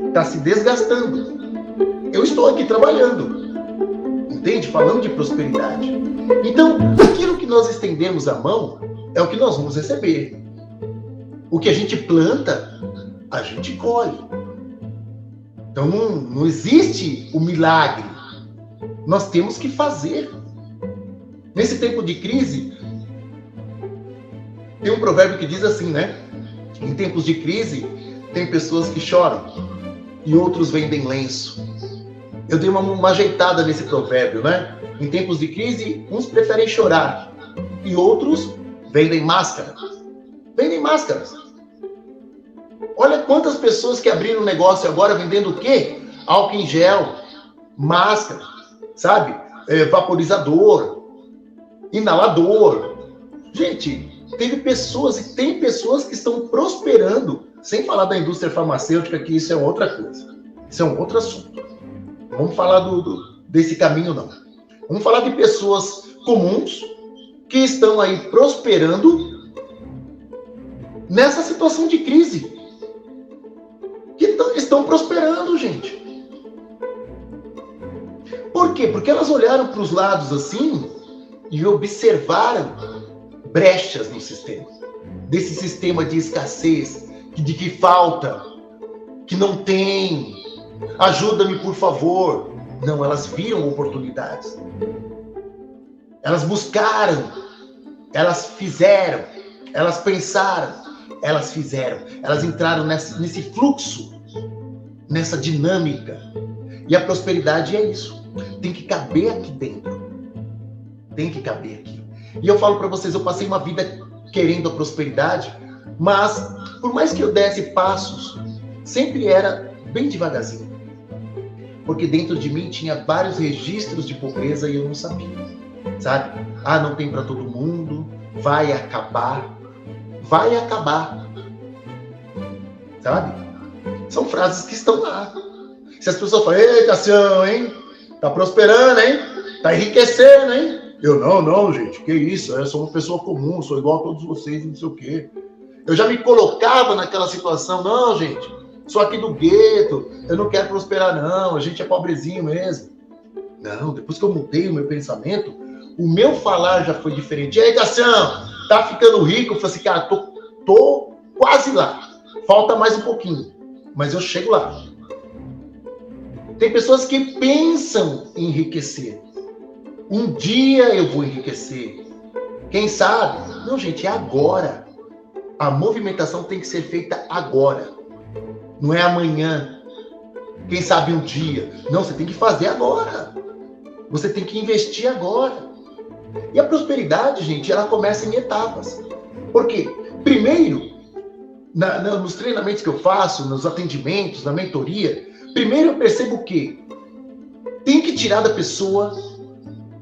está se desgastando. Eu estou aqui trabalhando, entende? Falando de prosperidade. Então, aquilo que nós estendemos a mão é o que nós vamos receber. O que a gente planta, a gente colhe. Então, não existe o milagre. Nós temos que fazer. Nesse tempo de crise, tem um provérbio que diz assim, né? Em tempos de crise, tem pessoas que choram e outros vendem lenço. Eu dei uma ajeitada nesse provérbio, né? Em tempos de crise, uns preferem chorar e outros vendem máscara. Vendem máscaras. Olha quantas pessoas que abriram negócio agora vendendo o quê? Álcool em gel, máscara, sabe? Vaporizador, inalador. Gente, teve pessoas e tem pessoas que estão prosperando, sem falar da indústria farmacêutica, que isso é outra coisa. Isso é um outro assunto. Não vamos falar desse caminho, não. Vamos falar de pessoas comuns que estão aí prosperando nessa situação de crise. Que estão prosperando, gente. Por quê? Porque elas olharam para os lados assim e observaram brechas no sistema. Desse sistema de escassez, de que falta, que não tem. Ajuda-me, por favor. Não, elas viram oportunidades. Elas buscaram. Elas fizeram. Elas pensaram. Elas fizeram. Elas entraram nesse fluxo, nessa dinâmica. E a prosperidade é isso. Tem que caber aqui dentro. Tem que caber aqui. E eu falo para vocês, eu passei uma vida querendo a prosperidade, mas por mais que eu desse passos, sempre era bem devagarzinho. Porque dentro de mim tinha vários registros de pobreza e eu não sabia. Sabe? Ah, não tem para todo mundo, vai acabar. Vai acabar. Sabe? São frases que estão lá. Se as pessoas falam, ei, Cassião, hein? Tá prosperando, hein? Tá enriquecendo, hein? Eu, não, gente, que isso? Eu sou uma pessoa comum, sou igual a todos vocês, não sei o quê. Eu já me colocava naquela situação, não, gente, sou aqui do gueto, eu não quero prosperar, não, a gente é pobrezinho mesmo. Não, depois que eu mudei o meu pensamento, o meu falar já foi diferente. E aí, Cassião, tá ficando rico? Eu falei assim, cara, tô quase lá. Falta mais um pouquinho, mas eu chego lá. Tem pessoas que pensam em enriquecer. Um dia eu vou enriquecer. Quem sabe? Não, gente, é agora. A movimentação tem que ser feita agora. Não é amanhã. Quem sabe um dia. Não, você tem que fazer agora. Você tem que investir agora. E a prosperidade, gente, ela começa em etapas. Por quê? Primeiro, nos treinamentos que eu faço, nos atendimentos, na mentoria, primeiro eu percebo que tem que tirar da pessoa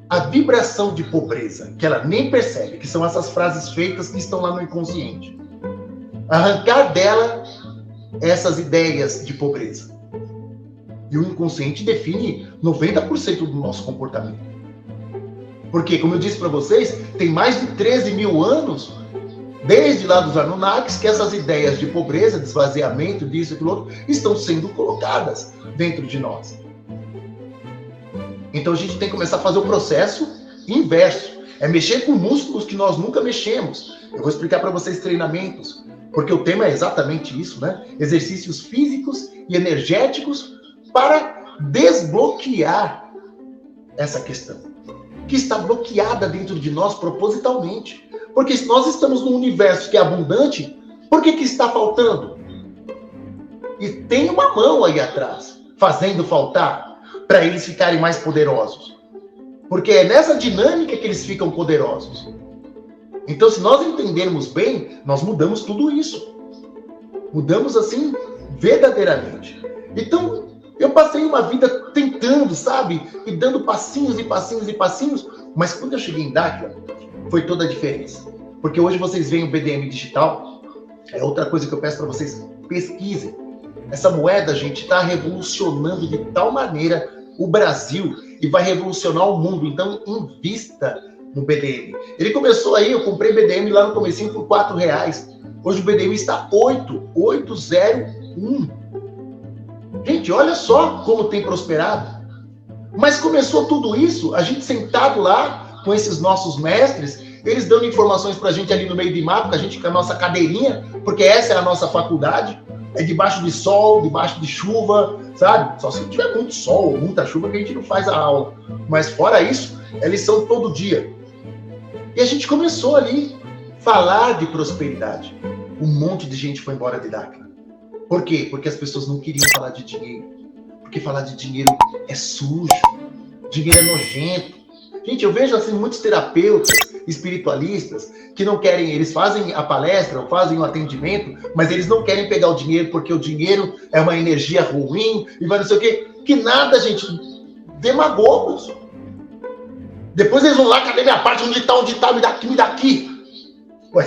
a vibração de pobreza, que ela nem percebe, que são essas frases feitas que estão lá no inconsciente. Arrancar dela essas ideias de pobreza. E o inconsciente define 90% do nosso comportamento. Porque, como eu disse para vocês, tem mais de 13 mil anos, desde lá dos Anunnakis, que essas ideias de pobreza, de esvaziamento, disso e aquilo outro, estão sendo colocadas dentro de nós. Então a gente tem que começar a fazer o processo inverso. É mexer com músculos que nós nunca mexemos. Eu vou explicar para vocês treinamentos, porque o tema é exatamente isso, né? Exercícios físicos e energéticos para desbloquear essa questão, que está bloqueada dentro de nós propositalmente. Porque se nós estamos num universo que é abundante, por que está faltando? E tem uma mão aí atrás, fazendo faltar, para eles ficarem mais poderosos. Porque é nessa dinâmica que eles ficam poderosos. Então, se nós entendermos bem, nós mudamos tudo isso. Mudamos assim, verdadeiramente. Então, eu passei uma vida tentando, sabe? E dando passinhos e passinhos e passinhos. Mas quando eu cheguei em Dáquila, foi toda a diferença. Porque hoje vocês veem o BDM digital. É outra coisa que eu peço para vocês, pesquisem. Essa moeda, gente, está revolucionando de tal maneira o Brasil e vai revolucionar o mundo. Então, invista no BDM. Ele começou aí, eu comprei BDM lá no comecinho por R$4. Hoje o BDM está 8,01. Gente, olha só como tem prosperado. Mas começou tudo isso, a gente sentado lá com esses nossos mestres, eles dando informações pra gente ali no meio de mato, com a gente com a nossa cadeirinha, porque essa é a nossa faculdade, é debaixo de sol, debaixo de chuva, sabe? Só se tiver muito sol, muita chuva, que a gente não faz a aula. Mas fora isso, é lição todo dia. E a gente começou ali a falar de prosperidade. Um monte de gente foi embora de Dáquila. Por quê? Porque as pessoas não queriam falar de dinheiro. Porque falar de dinheiro é sujo. Dinheiro é nojento. Gente, eu vejo assim muitos terapeutas espiritualistas que não querem, eles fazem a palestra, ou fazem o atendimento, mas eles não querem pegar o dinheiro porque o dinheiro é uma energia ruim e vai não sei o quê. Que nada, gente. Demagogos. Depois eles vão lá, cadê minha parte? Onde tá? Me dá aqui. Ué,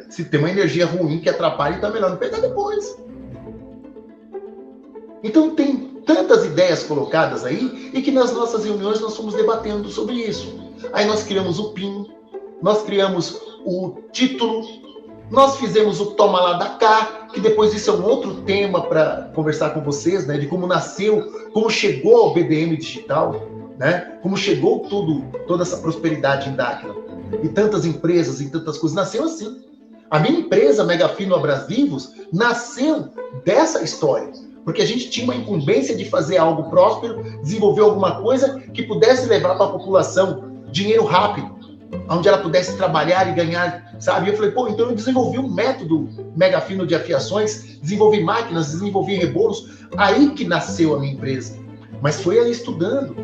se tem uma energia ruim que atrapalha, então é melhor não pegar depois. Então tem tantas ideias colocadas aí e que nas nossas reuniões nós fomos debatendo sobre isso. Aí nós criamos o PIN, nós criamos o título, nós fizemos o Toma Lá da Cá, que depois isso é um outro tema para conversar com vocês, né? De como nasceu, como chegou ao BDM digital, né? Como chegou toda essa prosperidade em Dáquila. E tantas empresas e tantas coisas. Nasceu assim. A minha empresa, Megafino Abrasivos, nasceu dessa história. Porque a gente tinha uma incumbência de fazer algo próspero, desenvolver alguma coisa que pudesse levar para a população dinheiro rápido, onde ela pudesse trabalhar e ganhar, sabe? E eu falei, pô, então eu desenvolvi um método Megafino de afiações, desenvolvi máquinas, desenvolvi rebolos, aí que nasceu a minha empresa. Mas foi aí estudando.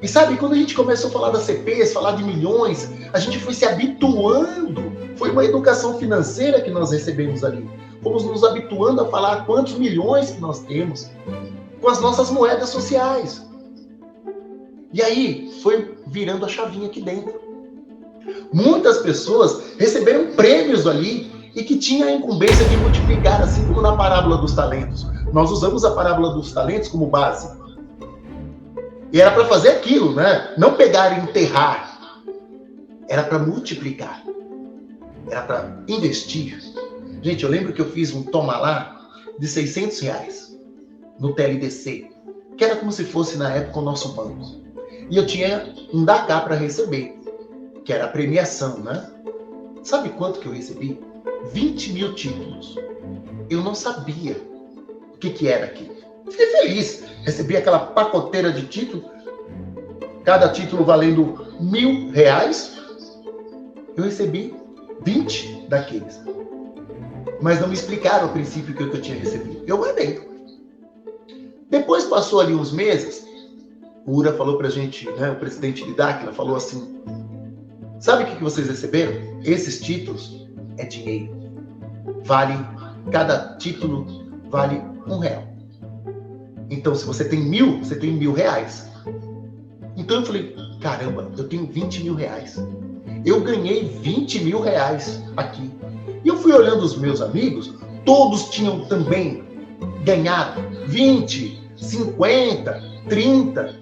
E sabe, quando a gente começou a falar das CPs, falar de milhões, a gente foi se habituando. Foi uma educação financeira que nós recebemos ali. Fomos nos habituando a falar quantos milhões que nós temos com as nossas moedas sociais. E aí foi virando a chavinha aqui dentro. Muitas pessoas receberam prêmios ali e que tinham a incumbência de multiplicar, assim como na parábola dos talentos. Nós usamos a parábola dos talentos como base. E era para fazer aquilo, né? Não pegar e enterrar. Era para multiplicar. Era para investir. Gente, eu lembro que eu fiz um toma lá de R$600 no TLDC, que era como se fosse, na época, o nosso banco. E eu tinha um da cá para receber, que era a premiação, né? Sabe quanto que eu recebi? 20 mil títulos. Eu não sabia o que era aquilo. Fiquei feliz. Recebi aquela pacoteira de título, cada título valendo R$1.000. Eu recebi 20 daqueles. Mas não me explicaram a princípio o que eu tinha recebido. Eu guardei. Depois passou ali uns meses, o Ura falou pra gente, né, o presidente de Dáquila falou assim, sabe o que vocês receberam? Esses títulos é dinheiro. Cada título vale R$1. Então, se você tem 1.000, você tem R$1.000. Então eu falei, caramba, eu tenho R$20.000. Eu ganhei R$20.000 aqui. E eu fui olhando os meus amigos, todos tinham também ganhado 20, 50, 30.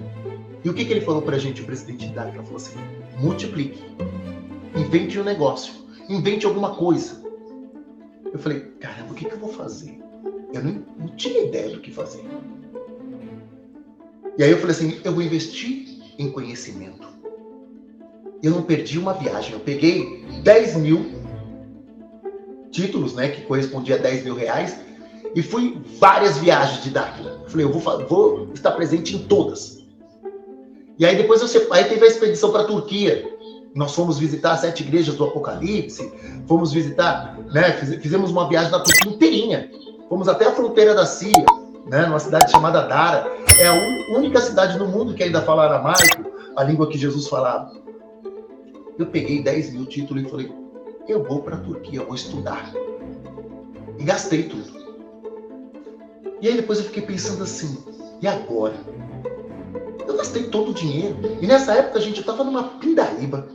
E o que ele falou pra gente, o presidente da Dáquila? Falou assim, multiplique, invente um negócio, invente alguma coisa. Eu falei, caramba, o que eu vou fazer? Eu não tinha ideia do que fazer. E aí eu falei assim, eu vou investir em conhecimento. Eu não perdi uma viagem, eu peguei 10.000 títulos, né, que correspondia a R$10.000, e fui várias viagens de Dáquila. Falei, eu vou estar presente em todas. E aí depois aí teve a expedição para a Turquia. Nós fomos visitar as 7 igrejas do Apocalipse, fomos visitar, né, fizemos uma viagem na Turquia inteirinha. Fomos até a fronteira da Síria, né, numa cidade chamada Dara. É a única cidade no mundo que ainda fala aramaico, a língua que Jesus falava. Eu peguei 10.000 títulos e falei, eu vou para a Turquia, eu vou estudar. E gastei tudo. E aí depois eu fiquei pensando assim, e agora? Eu gastei todo o dinheiro. E nessa época, gente, eu estava numa pindaíba.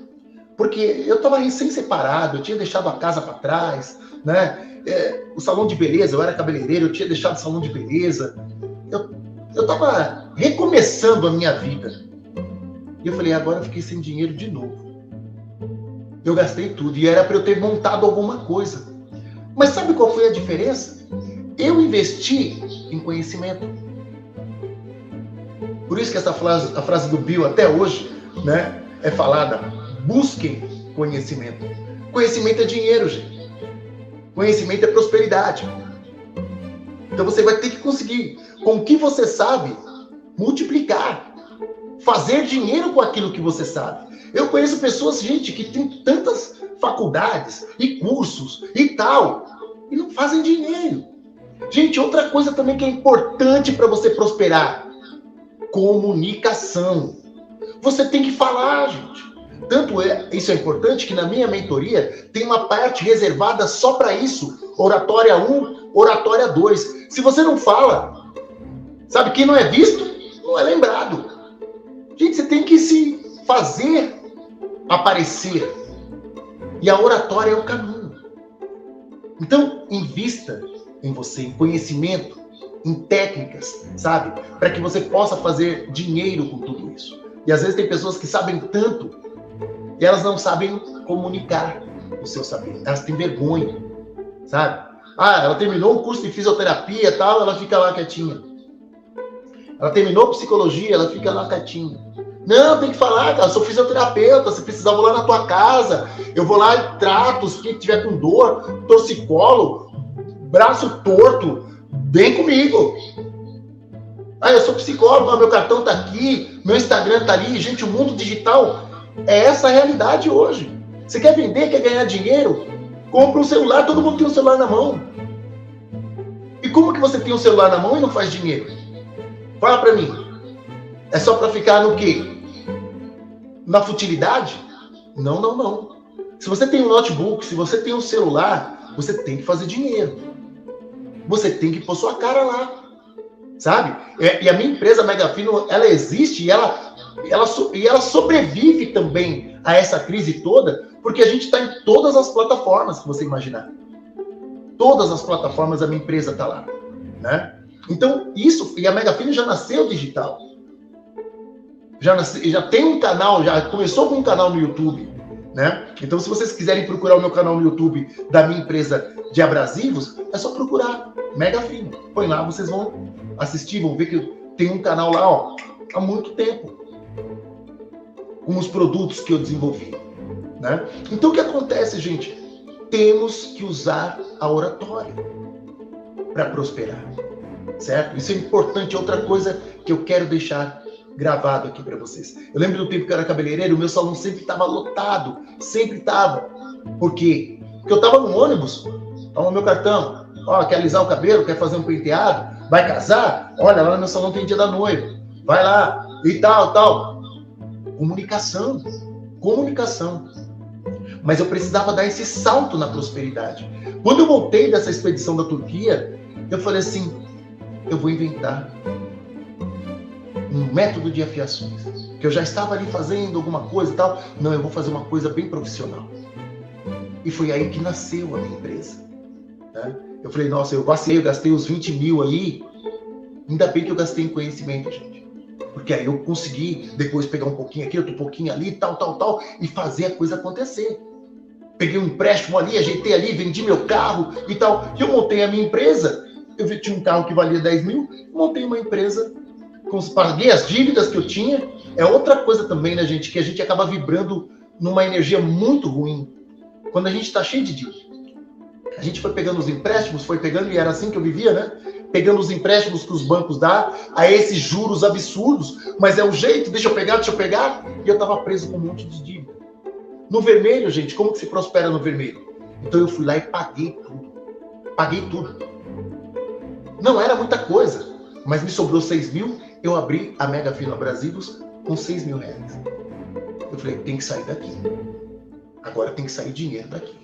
Porque eu estava recém-separado, eu tinha deixado a casa para trás, né? O salão de beleza, eu era cabeleireiro, eu tinha deixado o salão de beleza. Eu estava recomeçando a minha vida. E eu falei, agora eu fiquei sem dinheiro de novo. Eu gastei tudo e era para eu ter montado alguma coisa. Mas sabe qual foi a diferença? Eu investi em conhecimento. Por isso que essa frase, a frase do Bill até hoje, né, é falada: busquem conhecimento. Conhecimento é dinheiro, gente. Conhecimento é prosperidade. Então você vai ter que conseguir, com o que você sabe, multiplicar, fazer dinheiro com aquilo que você sabe. Eu conheço pessoas, gente, que tem tantas faculdades e cursos e tal, e não fazem dinheiro. Gente, outra coisa também que é importante para você prosperar: comunicação. Você tem que falar, gente. Isso é importante que na minha mentoria tem uma parte reservada só para isso. Oratória 1, oratória 2. Se você não fala, sabe, quem não é visto, não é lembrado. Gente, você tem que se fazer aparecer. E a oratória é o caminho. Então, invista em você, em conhecimento, em técnicas, sabe? Para que você possa fazer dinheiro com tudo isso. E às vezes tem pessoas que sabem tanto e elas não sabem comunicar o seu saber. Elas têm vergonha, sabe? Ah, ela terminou o curso de fisioterapia e tal, ela fica lá quietinha. Ela terminou psicologia, ela fica lá quietinha. Não, tem que falar, cara, eu sou fisioterapeuta, se precisar, eu vou lá na tua casa, eu vou lá e trato, quem tiver com dor, torcicolo, braço torto, vem comigo. Ah, eu sou psicólogo, meu cartão tá aqui, meu Instagram tá ali. Gente, o mundo digital é essa a realidade hoje. Você quer vender, quer ganhar dinheiro? Compra um celular, todo mundo tem um celular na mão. E como que você tem um celular na mão e não faz dinheiro? Fala pra mim. É só pra ficar no quê? Na futilidade? Não, não, não. Se você tem um notebook, se você tem um celular, você tem que fazer dinheiro. Você tem que pôr sua cara lá. Sabe? E a minha empresa Megafino, ela existe e ela sobrevive também a essa crise toda, porque a gente está em todas as plataformas que você imaginar. Todas as plataformas a minha empresa está lá, né? Então, e a Megafino já nasceu digital. Já tem um canal, já começou com um canal no YouTube, né? Então, se vocês quiserem procurar o meu canal no YouTube da minha empresa de abrasivos, é só procurar Megafino. Põe lá, vocês vão assistir, vão ver que tem um canal lá, ó, há muito tempo, com os produtos que eu desenvolvi, né? Então, o que acontece, gente? Temos que usar a oratória para prosperar, certo? Isso é importante. Outra coisa que eu quero deixar gravado aqui para vocês. Eu lembro do tempo que eu era cabeleireiro, o meu salão sempre estava lotado, sempre estava. Por quê? Porque eu estava no ônibus, toma meu cartão, ó, quer alisar o cabelo, quer fazer um penteado, vai casar? Olha, lá no meu salão tem dia da noiva, vai lá, e tal, tal. Comunicação. Mas eu precisava dar esse salto na prosperidade. Quando eu voltei dessa expedição da Turquia, eu falei assim, eu vou inventar um método de afiações, que eu já estava ali fazendo alguma coisa e tal. Não, eu vou fazer uma coisa bem profissional. E foi aí que nasceu a minha empresa, né? Eu falei, nossa, eu gastei os 20 mil aí, ainda bem que eu gastei em conhecimento, gente. Porque aí eu consegui depois pegar um pouquinho aqui, outro pouquinho ali, tal, e fazer a coisa acontecer. Peguei um empréstimo ali, ajeitei ali, vendi meu carro e tal. E eu montei a minha empresa, eu tinha um carro que valia 10 mil, montei uma empresa, paguei as dívidas que eu tinha. É outra coisa também, né, gente, que a gente acaba vibrando numa energia muito ruim. Quando a gente está cheio de dívida. A gente foi pegando os empréstimos, e era assim que eu vivia, né? Pegando os empréstimos que os bancos dão, a esses juros absurdos, mas é o jeito, deixa eu pegar, e eu estava preso com um monte de dívida. No vermelho, gente, como que se prospera no vermelho? Então eu fui lá e paguei tudo. Não era muita coisa, mas me sobrou 6 mil, eu abri a Megafino Abrasivos com 6 mil reais. Eu falei, tem que sair daqui. Agora tem que sair dinheiro daqui.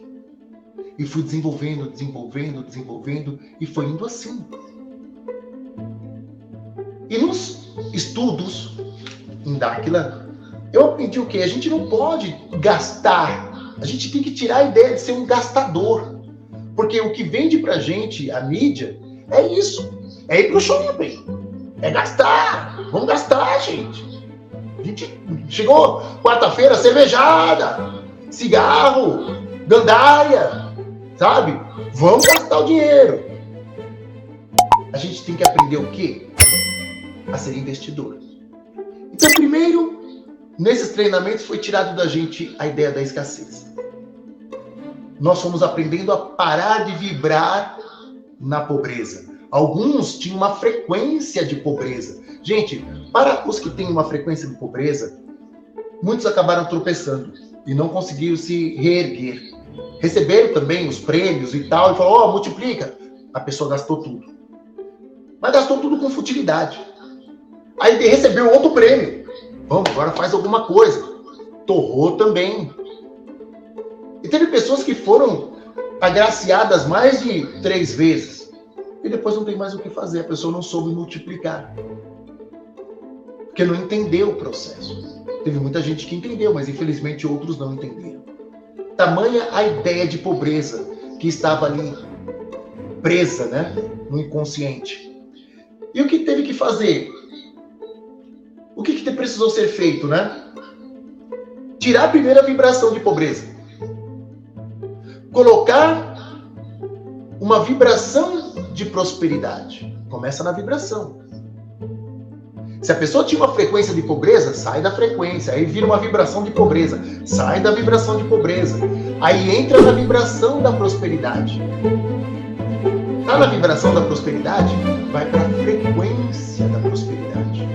E fui desenvolvendo, e foi indo assim. E nos estudos em Dáquila, eu aprendi o quê? A gente não pode gastar. A gente tem que tirar a ideia de ser um gastador. Porque o que vende pra gente, a mídia, é isso. É ir pro shopping. É gastar. Vamos gastar, gente. A gente chegou quarta-feira, cervejada, cigarro, gandaia. Sabe? Vamos gastar o dinheiro. A gente tem que aprender o quê? A ser investidor. Então, primeiro, nesses treinamentos foi tirado da gente a ideia da escassez. Nós fomos aprendendo a parar de vibrar na pobreza. Alguns tinham uma frequência de pobreza. Gente, para os que têm uma frequência de pobreza, muitos acabaram tropeçando e não conseguiram se reerguer. Receberam também os prêmios e tal, e falou, multiplica. A pessoa gastou tudo. Mas gastou tudo com futilidade. Aí recebeu outro prêmio. Vamos, agora faz alguma coisa. Torrou também. E teve pessoas que foram agraciadas mais de 3 vezes. E depois não tem mais o que fazer. A pessoa não soube multiplicar. Porque não entendeu o processo. Teve muita gente que entendeu, mas infelizmente outros não entenderam. Tamanha a ideia de pobreza que estava ali presa, né, no inconsciente. E o que teve que fazer? O que precisou ser feito, né? Tirar a primeira vibração de pobreza. Colocar uma vibração de prosperidade. Começa na vibração. Se a pessoa tinha uma frequência de pobreza, sai da frequência. Aí vira uma vibração de pobreza. Sai da vibração de pobreza. Aí entra na vibração da prosperidade. Tá na vibração da prosperidade, vai para a frequência da prosperidade.